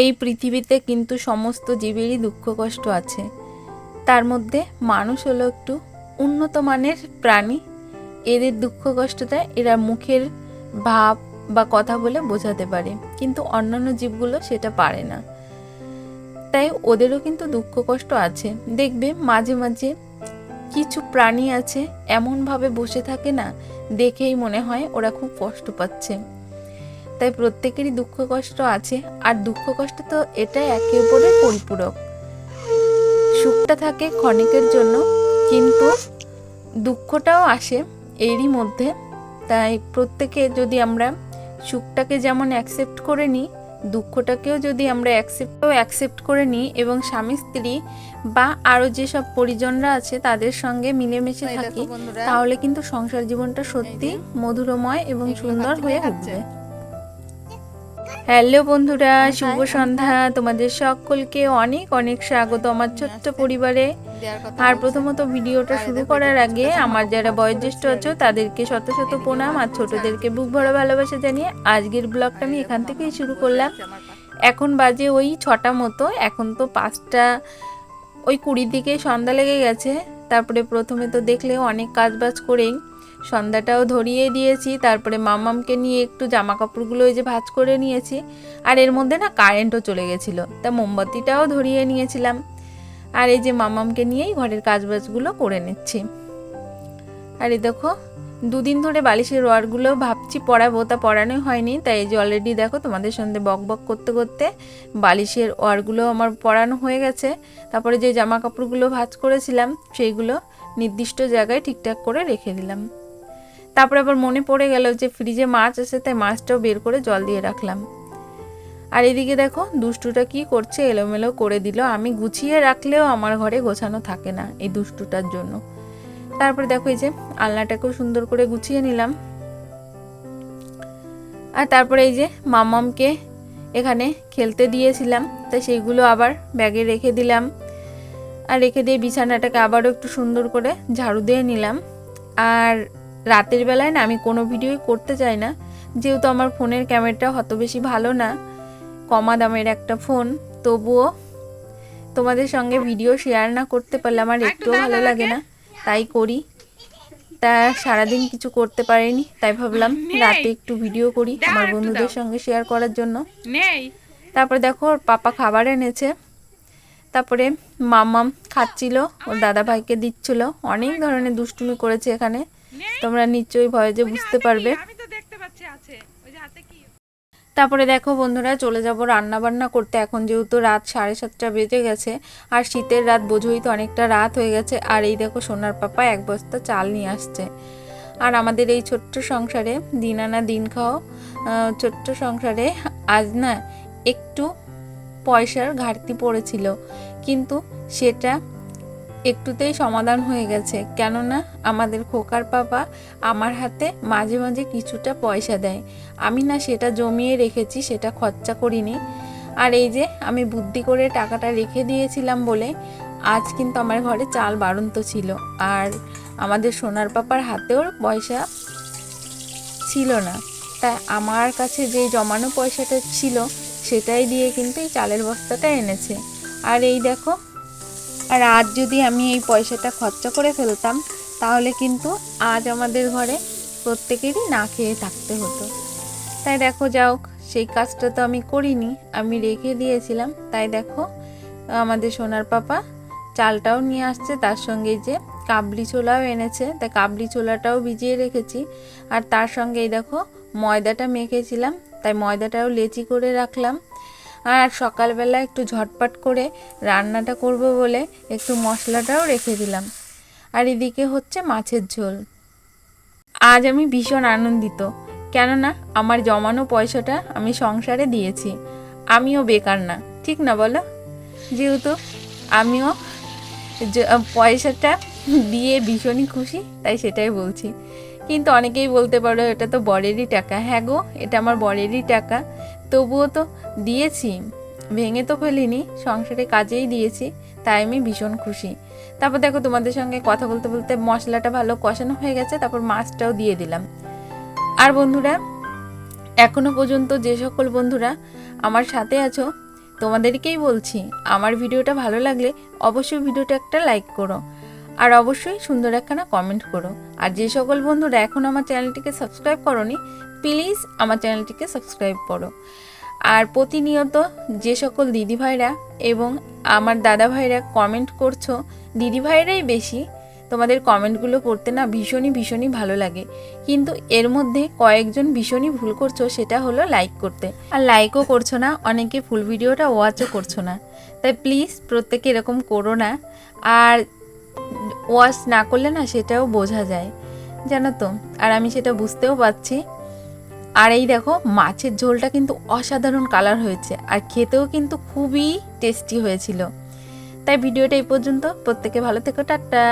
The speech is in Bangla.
এই পৃথিবীতে কিন্তু সমস্ত জীবেরই দুঃখ কষ্ট আছে। তার মধ্যে মানুষ হলো একটু উন্নত মানের প্রাণী। এদের দুঃখ কষ্টটা এরা মুখের ভাব বা কথা বলে বোঝাতে পারে, কিন্তু অন্যান্য জীবগুলো সেটা পারে না। তাই ওদেরও কিন্তু দুঃখ কষ্ট আছে। দেখবে মাঝে মাঝে কিছু প্রাণী আছে এমনভাবে বসে থাকে না, দেখেই মনে হয় ওরা খুব কষ্ট পাচ্ছে। তাই প্রত্যেকেরই দুঃখ কষ্ট আছে, আর দুঃখ কষ্ট তো এটা একে অপরের পরিপূরক। সুখটা থাকে ক্ষণিকের জন্য, কিন্তু দুঃখটাও আসে এরই মধ্যে। তাই প্রত্যেকে যদি আমরা সুখটাকে যেমন অ্যাকসেপ্ট করে নিই, দুঃখটাকেও যদি আমরা অ্যাকসেপ্ট করে নিই এবং স্বামী স্ত্রী বা আরও যেসব পরিজনরা আছে তাদের সঙ্গে মিলেমিশে থাকি, তাহলে কিন্তু সংসার জীবনটা সত্যি মধুরময় এবং সুন্দর হয়ে উঠবে। হ্যালো বন্ধুরা, শুভ সন্ধ্যা। তোমাদের সকলকে অনেক অনেক স্বাগত আমার ছোট্ট পরিবারে। আর প্রথমত ভিডিওটা শুরু করার আগে আমার যারা বয়োজ্যেষ্ঠ আছো তাদেরকে শত শত প্রণাম, আর ছোটদেরকে বুক ভরা ভালোবাসা জানিয়ে আজকের ব্লগটা আমি এখান থেকেই শুরু করলাম। এখন বাজে ওই 6টা মতো, এখন তো 5টা ওই 20 দিকে সন্ধ্যা লেগে গেছে। তারপরে প্রথমে তো দেখলে অনেক কাজবাজ করেই সন্ধ্যাটাও ধরিয়ে দিয়েছি। তারপরে মামামকে নিয়ে একটু জামা কাপড়গুলো ওই যে ভাঁজ করে নিয়েছি, আর এর মধ্যে না কারেন্টও চলে গেছিলো, তা মোমবাতিটাও ধরিয়ে নিয়েছিলাম। আর এই যে মামামকে নিয়েই ঘরের কাজবাজগুলো করে নিচ্ছি। আর এই দেখো 2 দিন ধরে বালিশের ওয়ারগুলো ভাবছি পরাবো, তা পরানোই হয়নি। তাই এই যে অলরেডি দেখো তোমাদের সঙ্গে বক বক করতে করতে বালিশের ওয়ারগুলো আমার পরানো হয়ে গেছে। তারপরে যে জামা কাপড়গুলো ভাঁজ করেছিলাম সেইগুলো নির্দিষ্ট জায়গায় ঠিকঠাক করে রেখে দিলাম। তারপরে আবার মনে পড়ে গেল যে ফ্রিজে মাছ আছে, তাই মাছটাও বের করে জল দিয়ে রাখলাম। আর এদিকে দেখো দুষ্টুটা কি করছে, এলোমেলো করে দিল। আমি গুছিয়ে রাখলেও আমার ঘরে গোছানো থাকে না এই দুষ্টুটার জন্য। তারপরে দেখো এই যে আলনাটাকেও সুন্দর করে গুছিয়ে নিলাম। আর তারপরে এই যে মামামকে এখানে খেলতে দিয়েছিলাম, তাই সেইগুলো আবার ব্যাগে রেখে দিলাম। আর রেখে দিয়ে বিছানাটাকে আবারও একটু সুন্দর করে ঝাড়ু দিয়ে নিলাম। আর রাতের বেলায় না আমি কোনো ভিডিওই করতে চাই না, যেহেতু আমার ফোনের ক্যামেরাটা অত বেশি ভালো না, কমা দামের একটা ফোন। তবুও তোমাদের সঙ্গে ভিডিও শেয়ার না করতে পারলে আমার একটুও ভালো লাগে না, তাই করি। তা সারাদিন কিছু করতে পারিনি, তাই ভাবলাম রাতে একটু ভিডিও করি আমার বন্ধুদের সঙ্গে শেয়ার করার জন্য। তারপরে দেখো ওর পাপা খাবার এনেছে, তারপরে মামাম খাচ্ছিল, ওর দাদা ভাইকে দিচ্ছিল। অনেক ধরনের দুষ্টুমি করেছে এখানে, তোমরা নিশ্চয়ই ভয়েসে বুঝতে পারবে। তারপরে দেখো বন্ধুরা চলে যাব রান্না বান্না করতে। এখন যেহেতু রাত 7:30 বেজে গেছে, আর শীতের রাত বোঝোই তো অনেকটা রাত হয়ে গেছে। আর এই দেখো সোনার পাপা 1 বস্তা চাল নিয়ে আসছে। আর আমাদের এই ছোট্ট সংসারে দিন আনা দিন খাও ছোট্ট সংসারে আজ না একটু পয়সার ঘাটতি পড়েছিল, কিন্তু সেটা একটুতেই সমাধান হয়ে গেছে। কেননা আমাদের খোকার পাপা আমার হাতে মাঝে মাঝে কিছুটা পয়সা দেয়, আমি না সেটা জমিয়ে রেখেছি, সেটা খরচা করিনি। আর এই যে আমি বুদ্ধি করে টাকাটা রেখে দিয়েছিলাম বলে আজ কিন্তু আমার ঘরে চাল বাড়ন্ত ছিল। আর আমাদের সোনার পাপার হাতেও পয়সা ছিল না, তাই আমার কাছে যে জমানো পয়সাটা ছিল সেটাই দিয়ে কিন্তু এই চালের বস্তাটা এনেছে। আর এই দেখো, আর আজ যদি আমি এই পয়সাটা খরচা করে ফেলতাম তাহলে কিন্তু আজ আমাদের ঘরে প্রত্যেকেরই না খেয়ে থাকতে হতো। তাই দেখো যাও, সেই কাজটা তো আমি করিনি, আমি রেখে দিয়েছিলাম। তাই দেখো আমাদের সোনার পাপা চালটাও নিয়ে আসছে, তার সঙ্গে যে কাবলি ছোলাও এনেছে, তাই কাবলি ছোলাটাও ভিজিয়ে রেখেছি। আর তার সঙ্গে এই দেখো ময়দাটা মেখেছিলাম, তাই ময়দাটাও লেচি করে রাখলাম। আর সকালবেলা একটু ঝটপট করে রান্নাটা করব বলে একটু মশলাটাও রেখে দিলাম। আর এদিকে হচ্ছে মাছের ঝোল। আজ আমি ভীষণ আনন্দিত, কেননা আমার জমানো পয়সাটা আমি সংসারে দিয়েছি। আমিও বেকার না, ঠিক না বলো? যেহেতু আমিও পয়সাটা দিয়ে ভীষণই খুশি, তাই সেটাই বলছি। কিন্তু অনেকেই বলতে পারো এটা তো বরেরই টাকা। হ্যাঁ গো, এটা আমার বরেরই টাকা, তবুও তো দিয়েছি, ভেঙে তো ফেলিনি, সংসারে কাজেই দিয়েছি, তাই আমি ভীষণ খুশি। তারপর দেখো তোমাদের সঙ্গে কথা বলতে বলতে মশলাটা ভালো কষানো হয়ে গেছে, তারপর মাছটাও দিয়ে দিলাম। আর বন্ধুরা এখনো পর্যন্ত যে সকল বন্ধুরা আমার সাথে আছো তোমাদেরকেই বলছি, আমার ভিডিওটা ভালো লাগলে অবশ্যই ভিডিওটা একটা লাইক করো, আর অবশ্যই সুন্দর একখানা কমেন্ট করো। আর যে সকল বন্ধুরা এখন আমার চ্যানেলটিকে সাবস্ক্রাইব করোনি, প্লিজ আমার চ্যানেলটিকে সাবস্ক্রাইব করো। আর প্রতিনিয়ত যে সকল দিদিভাইরা এবং আমার দাদা ভাইরা কমেন্ট করছো, দিদিভাইরাই বেশি, তোমাদের কমেন্টগুলো পড়তে না ভীষণই ভালো লাগে। কিন্তু এর মধ্যে কয়েকজন ভীষণই ভুল করছো, সেটা হলো লাইক করতে, আর লাইকও করছো না, অনেকে ফুল ভিডিওটা ওয়াচও করছো না। তাই প্লিজ প্রত্যেকে এরকম করো না। আর ওয়াচ না করলে না সেটাও বোঝা যায়, জানো তো, আর আমি সেটা বুঝতেও পারছি। আর এই দেখো মাছের ঝোলটা কিন্তু অসাধারণ কালার হয়েছে, আর খেতেও কিন্তু খুবই টেস্টি হয়েছিল। তাই ভিডিওটা এই পর্যন্ত, প্রত্যেকে ভালো থেকো, টাটা।